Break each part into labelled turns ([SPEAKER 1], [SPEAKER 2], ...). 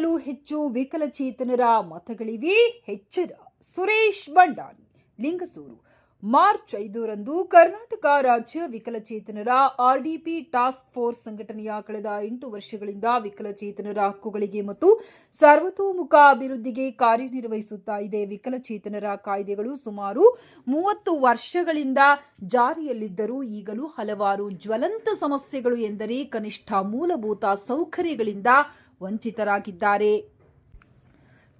[SPEAKER 1] ಗಿಂತಲೂ ಹೆಚ್ಚು ವಿಕಲಚೇತನರ ಮತಗಳಿವೆ. ಎಚ್ಚರ. ಸುರೇಶ್ ಬಂಡಾರಿ, ಲಿಂಗಸೂರು. ಮಾರ್ಚ್ 5ರಂದು ಕರ್ನಾಟಕ ರಾಜ್ಯ ವಿಕಲಚೇತನರ ಆರ್ಡಿಪಿ ಟಾಸ್ಕ್ ಫೋರ್ಸ್ ಸಂಘಟನೆಯ ಕಳೆದ 8 ವರ್ಷಗಳಿಂದ ವಿಕಲಚೇತನರ ಹಕ್ಕುಗಳಿಗೆ ಮತ್ತು ಸರ್ವತೋಮುಖ ಅಭಿವೃದ್ಧಿಗೆ ಕಾರ್ಯನಿರ್ವಹಿಸುತ್ತಾ ಇದೆ. ವಿಕಲಚೇತನರ ಕಾಯ್ದೆಗಳು ಸುಮಾರು 30 ವರ್ಷಗಳಿಂದ ಜಾರಿಯಲ್ಲಿದ್ದರೂ ಈಗಲೂ ಹಲವಾರು ಜ್ವಲಂತ ಸಮಸ್ಯೆಗಳು ಎಂದರೆ ಕನಿಷ್ಠ ಮೂಲಭೂತ ಸೌಕರ್ಯಗಳಿಂದ ವಂಚಿತರಾಗಿದ್ದಾರೆ.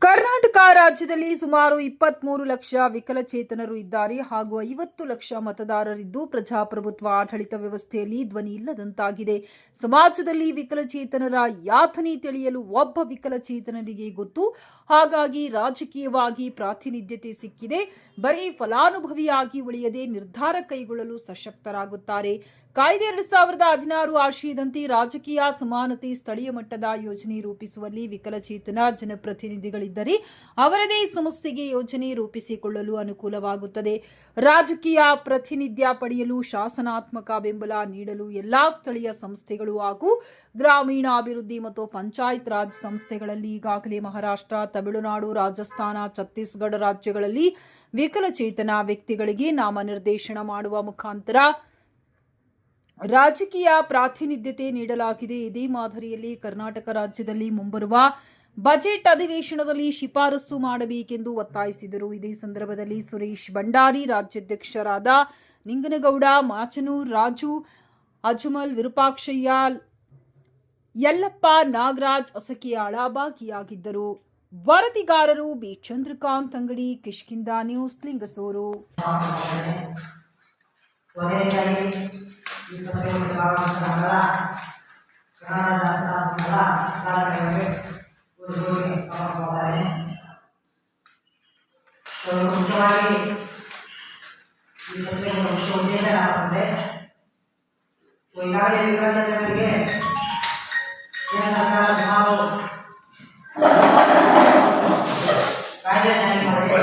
[SPEAKER 1] ಕರ್ನಾಟಕ ರಾಜ್ಯದಲ್ಲಿ ಸುಮಾರು 23 ಲಕ್ಷ ವಿಕಲಚೇತನರು ಇದ್ದಾರೆ ಹಾಗೂ 50 ಲಕ್ಷ ಮತದಾರರಿದ್ದು ಪ್ರಜಾಪ್ರಭುತ್ವ ಆಡಳಿತ ವ್ಯವಸ್ಥೆಯಲ್ಲಿ ಧ್ವನಿ ಇಲ್ಲದಂತಾಗಿದೆ. ಸಮಾಜದಲ್ಲಿ ವಿಕಲಚೇತನರ ಯಾತನೆ ತಿಳಿಯಲು ಒಬ್ಬ ವಿಕಲಚೇತನರಿಗೆ ಗೊತ್ತು. ಹಾಗಾಗಿ ರಾಜಕೀಯವಾಗಿ ಪ್ರಾತಿನಿಧ್ಯತೆ ಸಿಕ್ಕಿದೆ. ಬರೀ ಫಲಾನುಭವಿಯಾಗಿ ಉಳಿಯದೆ ನಿರ್ಧಾರ ಕೈಗೊಳ್ಳಲು ಸಶಕ್ತರಾಗುತ್ತಾರೆ. ಕಾಯ್ದೆ 2016 ಆಶಯದಂತೆ ರಾಜಕೀಯ ಸಮಾನತೆ, ಸ್ಥಳೀಯ ಮಟ್ಟದ ಯೋಜನೆ ರೂಪಿಸುವಲ್ಲಿ ವಿಕಲಚೇತನ ಜನಪ್ರತಿನಿಧಿಗಳಿದ್ದರೆ ಅವರದೇ ಸಮಸ್ಯೆಗೆ ಯೋಜನೆ ರೂಪಿಸಿಕೊಳ್ಳಲು ಅನುಕೂಲವಾಗುತ್ತದೆ. ರಾಜಕೀಯ ಪ್ರಾತಿನಿಧ್ಯ ಪಡೆಯಲು ಶಾಸನಾತ್ಮಕ ಬೆಂಬಲ ನೀಡಲು ಎಲ್ಲಾ ಸ್ಥಳೀಯ ಸಂಸ್ಥೆಗಳು ಹಾಗೂ ಗ್ರಾಮೀಣಾಭಿವೃದ್ಧಿ ಮತ್ತು ಪಂಚಾಯತ್ ರಾಜ್ ಸಂಸ್ಥೆಗಳಲ್ಲಿ ಈಗಾಗಲೇ ಮಹಾರಾಷ್ಟ್ರ, ತಮಿಳುನಾಡು, ರಾಜಸ್ಥಾನ, ಛತ್ತೀಸ್ಗಢ ರಾಜ್ಯಗಳಲ್ಲಿ ವಿಕಲಚೇತನ ವ್ಯಕ್ತಿಗಳಿಗೆ ನಾಮನಿರ್ದೇಶನ ಮಾಡುವ ಮುಖಾಂತರ ರಾಜಕೀಯ ಪ್ರಾತಿನಿಧ್ಯತೆ ನೀಡಲಾಗಿದೆ. ಇದೇ ಮಾದರಿಯಲ್ಲಿ ಕರ್ನಾಟಕ ರಾಜ್ಯದಲ್ಲಿ ಮುಂಬರುವ ಬಜೆಟ್ ಅಧಿವೇಶನದಲ್ಲಿ ಶಿಫಾರಸು ಮಾಡಬೇಕೆಂದು ಒತ್ತಾಯಿಸಿದರು. ಇದೇ ಸಂದರ್ಭದಲ್ಲಿ ಸುರೇಶ್ ಬಂಡಾರಿ, ರಾಜ್ಯಾಧ್ಯಕ್ಷರಾದ ನಿಂಗನಗೌಡ, ಮಾಚನೂರ್ ರಾಜು, ಅಜಮಲ್, ವಿರೂಪಾಕ್ಷಯ್ಯ, ಯಲ್ಲಪ್ಪ, ನಾಗರಾಜ್, ಅಸಕಿಯಾಳ ಭಾಗಿಯಾಗಿದ್ದರು. ವರದಿಗಾರರು ಬಿ. ಚಂದ್ರಕಾಂತ್ ಅಂಗಡಿ, ಕಿಷ್ಕಿಂಧ ನ್ಯೂಸ್, ಲಿಂಗಸೂರು.
[SPEAKER 2] ಮುಖ್ಯವಾಗಿ ಈ ಮುಖ್ಯ ಉದ್ದೇಶ ಏನಂದ್ರೆ ಈಗಾಗಲೇ ವಿಕಲಚೇತನರಿಗೆ ಕೇಂದ್ರ ಸರ್ಕಾರ ಸುಮಾರು ಕಾಯ್ದೆ ಜಾರಿ ಮಾಡಿದೆ.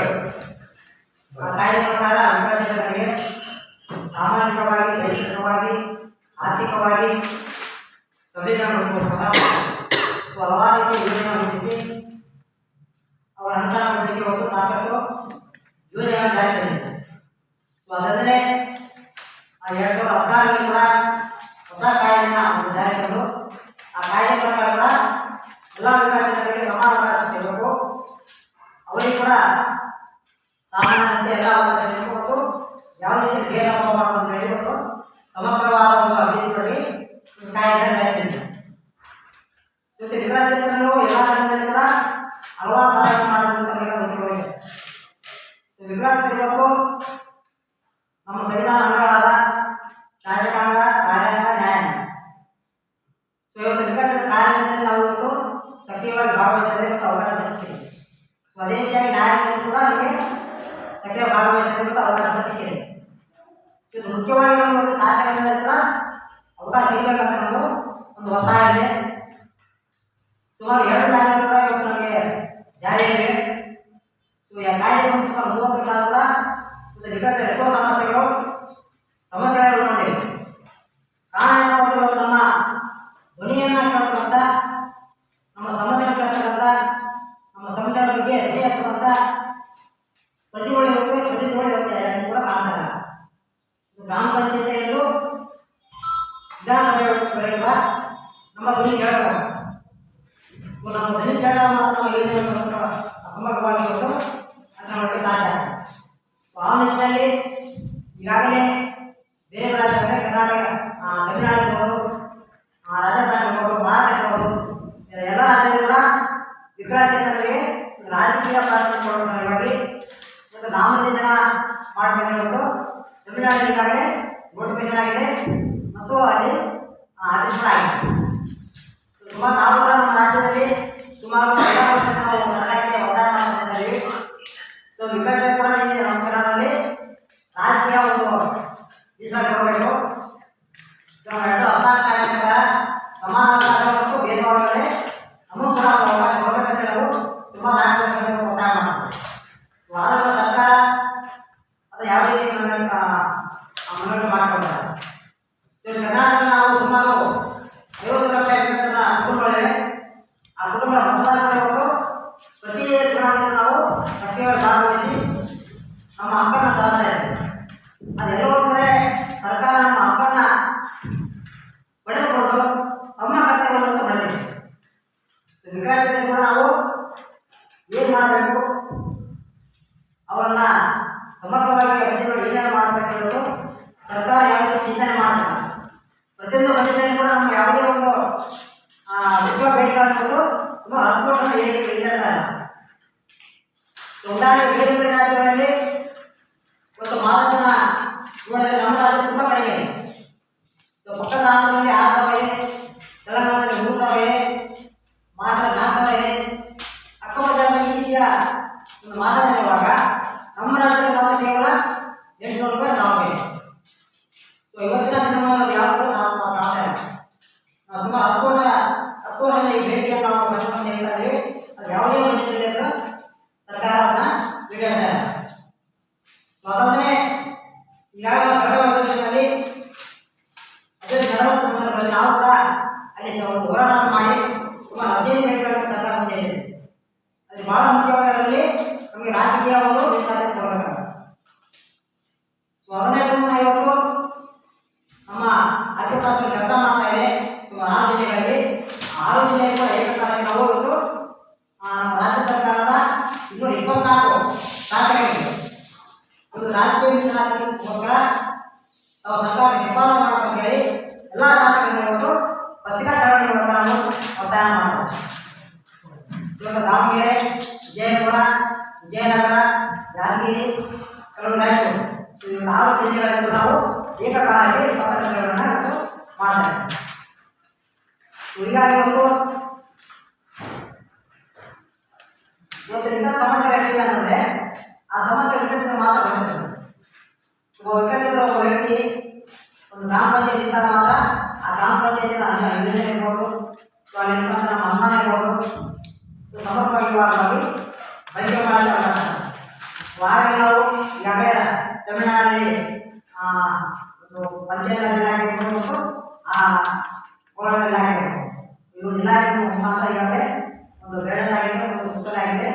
[SPEAKER 2] ಆ ಕಾಯ್ದೆ ಪ್ರಕಾರ ವಿಕಲಚೇತನರಿಗೆ ಸಾಮಾಜಿಕವಾಗಿ, ಶೈಕ್ಷಣಿಕವಾಗಿ, ಆರ್ಥಿಕವಾಗಿ ಸಬಲೀಕರಣಗೊಳಿಸುವ ಹಲವಾರು ರೀತಿಯ ಯೋಜನೆಗಳನ್ನು ರೂಪಿಸಿ ಅವರ ಅನುಷ್ಠಾನಗೊಳಿಸಲಿಕ್ಕೆ ಒಂದು ಸಾಕಷ್ಟು ಯೋಜನೆಗಳನ್ನು ಜಾರಿ ತಂದಿದೆ. ಅದಲ್ಲದೆ 2016ರಲ್ಲಿ ಕೂಡ ಹೊಸ ಕಾಯ್ದೆಯನ್ನು ಜಾರಿ ತಂದು ಆ ಕಾಯ್ದೆ ಪ್ರಕಾರ ಕೂಡ ಎಲ್ಲ ವಿಕಲಚೇತನರಿಗೆ ಸಮಾನ ಅವಕಾಶ ಸಿಗಬೇಕು, ಅವರಿಗೆ ಕೂಡ ಸಾಮಾನ್ಯತೆ ಎಲ್ಲ ಅವಕಾಶ ಸಿಗಬೇಕು ಮತ್ತು ಯಾವುದೇ ರೀತಿ ಭೇದ ಭಾವ ಮಾಡುವಂತ ಹೇಳಿ ಮತ್ತು ಸಮಗ್ರವಾದ ಒಂದು ಅಭಿವೃದ್ಧಿ ಕಾಯ್ದೆ ಜಾರಿ ತಂದಿದೆ. ವಿಕಲಚೇತನರು ಎಲ್ಲ ರಂಗದಲ್ಲಿ ಕೂಡ ಹಲವಾರು ಸಹಾಯ ಮಾಡುವಂತ ಮುಖ್ಯವಾಗಿದೆ. ವಿಕಲಾಂಗರಿಗೆ ಇವತ್ತು ನಮ್ಮ ಸಂವಿಧಾನ ಅಂಗಗಳಾದ ಶಾಸಕಾಂಗ, ಕಾರ್ಯಾಂಗ, ನ್ಯಾಯಾಂಗ. ಇವತ್ತು ವಿಕಲಚೇತನ ಕಾರ್ಯಾಂಗದಲ್ಲಿ ನಾವು ಇವತ್ತು ಸಕ್ರಿಯವಾಗಿ ಭಾಗವಹಿಸದೆ ಮತ್ತು ಅವಕಾಶ ಸಿಕ್ಕಿದೆ. ಅದೇ ರೀತಿಯಾಗಿ ನ್ಯಾಯಾಂಗದಲ್ಲಿ ಕೂಡ ನಮಗೆ ಸಕ್ರಿಯ ಭಾಗವಹಿಸದೆ ಮತ್ತು ಅವಕಾಶ ಸಿಕ್ಕಿದೆ. ಇವತ್ತು ಮುಖ್ಯವಾಗಿ ನಮಗೆ ಶಾಸಕಾಂಗದಲ್ಲಿ ಕೂಡ ಅವಕಾಶ ಸಿಗಬೇಕಂತ ನಮ್ಮದು ಒಂದು ಒತ್ತಾಯ ಇದೆ. ಸುಮಾರು 2 ಕಾಯ್ದೆಗಳು ಕೂಡ ಇವತ್ತು ನಮಗೆ ಜಾರಿಯಲ್ಲಿವೆ. ಕಾಯ್ದೆ ಸುಮಾರು 30 ವರ್ಷ ಆದ ವಿಕಲಚೇತನ ಎಷ್ಟೋ ಸಮಸ್ಯೆಗಳು ಉಳ್ಕೊಂಡಿವೆ. ಕಾರಣ ಏನಪ್ಪ ಇವತ್ತು ನಮ್ಮ ಧ್ವನಿಯನ್ನ ಕೇಳ್ತಕ್ಕಂಥ, ನಮ್ಮ ಸಮಸ್ಯೆಗಳನ್ನು ಕೇಳ್ತಕ್ಕಂಥ, ನಮ್ಮ ಸಮಸ್ಯೆಗಳ ಬಗ್ಗೆ ಧ್ವನಿ ಎತ್ತಕ್ಕಂಥ ಪ್ರತಿನಿಧಿಗಳು ಕೂಡ ಕಾಣ್ತಾ ಇಲ್ಲ. ಗ್ರಾಮ ಪಂಚಾಯತಿಯಲ್ಲೂ ವಿಧಾನಸಭೆ ಕೂಡ ನಮ್ಮ ಧ್ವನಿ ಕೇಳಬೇಕು. ನಮ್ಮ ಧ್ವನಿ ಕೇಳಿದಾಗ ಮಾತ್ರ ನಮ್ಮ ಯೋಜನೆಗಳು ಸಮಗ್ರವಾಗಿ ಇವತ್ತು ಮಾಡಲಿಕ್ಕೆ ಸಾಧ್ಯ. ಆ ನಿಟ್ಟಿನಲ್ಲಿ ಈಗಾಗಲೇ ಬೇರೆ ರಾಜ್ಯಗಳಲ್ಲಿ ಕರ್ನಾಟಕ, ತಮಿಳುನಾಡು ಇರ್ಬೋದು, ರಾಜಸ್ಥಾನ ಇರ್ಬೋದು, ಮಹಾರಾಷ್ಟ್ರ ಇರ್ಬೋದು, ಎಲ್ಲ ರಾಜ್ಯಗಳು ಕೂಡ ವಿಕಲಚೇತನರಿಗೆ ರಾಜಕೀಯ ಪ್ರಾತಿನಿಧ್ಯ ಕೊಡುವ ಸಲುವಾಗಿ ಇವತ್ತು ನಾಮನಿರ್ದೇಶನ ಮಾಡಬೇಕು. ಇವತ್ತು ತಮಿಳುನಾಡಿನಲ್ಲಿ ಈಗಾಗಲೇ ನೋಟಿಫಿಕೇಶನ್ ಆಗಿದೆ ಮತ್ತು ಅಲ್ಲಿ ಆದೇಶ ಕೂಡ ಆಗಿದೆ. ಸುಮಾರು ನಾವು ಕೂಡ ನಮ್ಮ ರಾಜ್ಯದಲ್ಲಿ ಸುಮಾರು ನಾವು ಸರ್ಕಾರಕ್ಕೆ ಒತ್ತಾಯ ಮಾಡ್ತಿದ್ದೀವಿ. ವಿಕಲಚೇತನ ಕೂಡ ನಮ್ಮ ಕನ್ನಡದಲ್ಲಿ ರಾಜಕೀಯ ಒಂದು ಮೀಸಲಾತಿ ಕೊಡಬೇಕು. 2016 ಕಾಯ್ದೆ ಪ್ರಕಾರ ಸಮಾನ ಅವಕಾಶ ಮತ್ತು ಭೇದ ಭಾವ ನಮಗೂ ಕೂಡ ಅವಕಾಶ ಕೊಡಬೇಕಂತ ನಾವು ಏನು ಮಾಡಬೇಕು, ಅವರನ್ನ ಸಮಗ್ರವಾಗಿ ಅಭಿವೃದ್ಧಿಗಳು ಏನೇನು ಮಾಡಬೇಕು ಅನ್ನೋದು ಸರ್ಕಾರ ಯಾವುದೇ ಚಿಂತನೆ ಮಾಡಬೇಕು. ಪ್ರತಿಯೊಂದು ಬಜೆಟ್ನಲ್ಲಿ ಕೂಡ ನಮ್ಗೆ ಯಾವುದೇ ಒಂದು ಮುಖ್ಯ ಬೇಡಿಕೆ ಅನ್ನೋದು ಸುಮಾರು 10 ಕೋಟಿ ಈಡೇರ್ತಾ ಇಲ್ಲ. ಉದಾಹರಣೆಗೆ ಬೇರೆ ಬೇರೆ ರಾಜ್ಯಗಳಲ್ಲಿ ಇವತ್ತು ಮಹಾರಾಷ್ಟ್ರ ನೋಡಿದ್ರೆ ನಮ್ಮ ರಾಜ್ಯ ತುಂಬ ಕಡಿಮೆ ಇದೆ. ಪಕ್ಕದ ಆಂಧ್ರದಲ್ಲಿ 6,000 ಇದೆ, ತೆಲಂಗಾಣದಲ್ಲಿ 3,000 ಇದೆ, ಮಹಾರಾಷ್ಟ್ರ 4,000 ಇದೆ. ಅಕ್ಕಪಕ್ಕದಲ್ಲಿ ಈ ರೀತಿಯ ಒಂದು ಮಾಸಾಂತರ ಇರುವಾಗ ನಮ್ಮ ರಾಜ್ಯದಲ್ಲಿ ಮಾತ್ರ ಕೇವಲ 800 ರೂಪಾಯಿ ಸಾಲ ಇದೆ. ಇವತ್ತಿನ ದಿನಮಾನದಲ್ಲಿ ಯಾವ ಕೂಡ ಸಾಲ ಇಲ್ಲ. ನಾವು ಸುಮಾರು 10 ಕೋಟಿ ಈ ಬೇಡಿಕೆಯನ್ನು ನಾವು ಕಷ್ಟಪಟ್ಟು ಹೇಳ್ತಾ ಇದ್ದೀವಿ. ಅದು ಯಾವುದೇ ಬಜೆಟ್ನಲ್ಲಿ ಸರ್ಕಾರವನ್ನ ಈಡೇರ್ತಾ ಇಲ್ಲ. ಅದಲ್ಲದೆ ಈಗಾಗಲೇ ಕಳೆದ ವರ್ಷದಲ್ಲಿ ಅದೇ ನಡೆದ ಸಂದರ್ಭದಲ್ಲಿ ನಾವು ಕೂಡ ಅಲ್ಲಿ ಒಂದು ಹೋರಾಟ ಮಾಡಿ ಸುಮಾರು 15 ಬೇಡಿಕೆಗಳನ್ನು ಸರ್ಕಾರ ಮುಂದೆ ಇಟ್ಟಿದೆ. ಅಲ್ಲಿ ಬಹಳ ಮುಖ್ಯವಾಗಿ ಅದರಲ್ಲಿ ನಮಗೆ ರಾಜಕೀಯ ಒಂದು ಮೀಸಲಾತಿ ಕೊಡಬೇಕಾಗುತ್ತೆ. ಅದನ್ನ ಇಟ್ಕೊಂಡು ನಾವು ಇವತ್ತು ನಮ್ಮ ಅಡ್ವರ್ಟೈಸ್ಮೆಂಟ್ ಕೆಲಸ ಮಾಡ್ತಾ ಇದೆ ಸುಮಾರು 6 ಜಿಲ್ಲೆಗಳಲ್ಲಿ. 6 ಜಿಲ್ಲೆಯಲ್ಲಿ ಕೂಡ ಏಕಕಾಲಕ್ಕೆ ನಾವು ಇವತ್ತು ನಮ್ಮ ರಾಜ್ಯ ಸರ್ಕಾರದ 224 ಶಾಸಕರಿಗೆ ಒಂದು ರಾಜಕೀಯ ಮೀಸಲಾತಿಗೋಸ್ಕರ ನಾವು ಸರ್ಕಾರಕ್ಕೆ ಶಿಫಾರಸು ಮಾಡಬೇಕಂತ ಹೇಳಿ ಎಲ್ಲ ಶಾಸಕರನ್ನು ಇವತ್ತು ಪತ್ರಿಕಾ ಚಳವಳಿ ಮೂಲಕ ನಾವು ಒತ್ತಾಯ ಮಾಡ್ತೇವೆ. ಇವತ್ತು ದಾವಣಗೆರೆ, ವಿಜಯಪುರ, ವಿಜಯನಗರ, ಯಾದಗಿರಿ, ಕೆಲವು ರಾಯಚೂರು, ಇವತ್ತು 6 ಜಿಲ್ಲೆಗಳಲ್ಲಿ ನಾವು ಏಕಕಾಲಕ್ಕೆ ಪತ್ರಗಳನ್ನು ಮಾಡ್ತಾ ಇದ್ದೇವೆ. ಹೀಗಾಗಿ ಇವತ್ತು ಇನ್ನೊಂದು ಸಮಸ್ಯೆ ಹೇಳ್ತೀವಿ ಅಂತಂದ್ರೆ ಆ ಸಮಸ್ಯೆ ವಿಕಸಿತ ಮಾತ್ರ ಬರ್ತದೆ. ವಿಕಸಿತ ಒಬ್ಬ ವ್ಯಕ್ತಿ ಒಂದು ಗ್ರಾಮ ಪಂಚಾಯತ್ ಇದ್ದಾಗ ಮಾತ್ರ ಆ ಗ್ರಾಮ ಪಂಚಾಯತಿನ ಯೋಜನೆ ಇರ್ಬೋದು, ಅಲ್ಲಿ ಇರ್ತಕ್ಕಂಥ ನಮ್ಮ ಅನುದಾನ ಇರ್ಬೋದು, ಸಮರ್ಪಕವಾಗಿ ಬಳಕೆ ಮಾಡಲಿಕ್ಕೆ ಹಾಗಾಗಿ ನಾವು ಈಗಾಗಲೇ ತಮಿಳುನಾಡಲ್ಲಿ ಒಂದು ಪಂಚಾಯತ್ ರಾಜ್ ಇಲಾಖೆ ಇರ್ಬೋದು ಮತ್ತು ಹೋರಾಟ ಇಲಾಖೆ ಇರ್ಬೋದು, ಇದು ಇಲಾಖೆ ಮುಖಾಂತರ ಈಗಾಗಲೇ ಒಂದು ಬೇಡದಾಗಿದೆ, ಒಂದು ಸುತ್ತಲಾಗಿದೆ.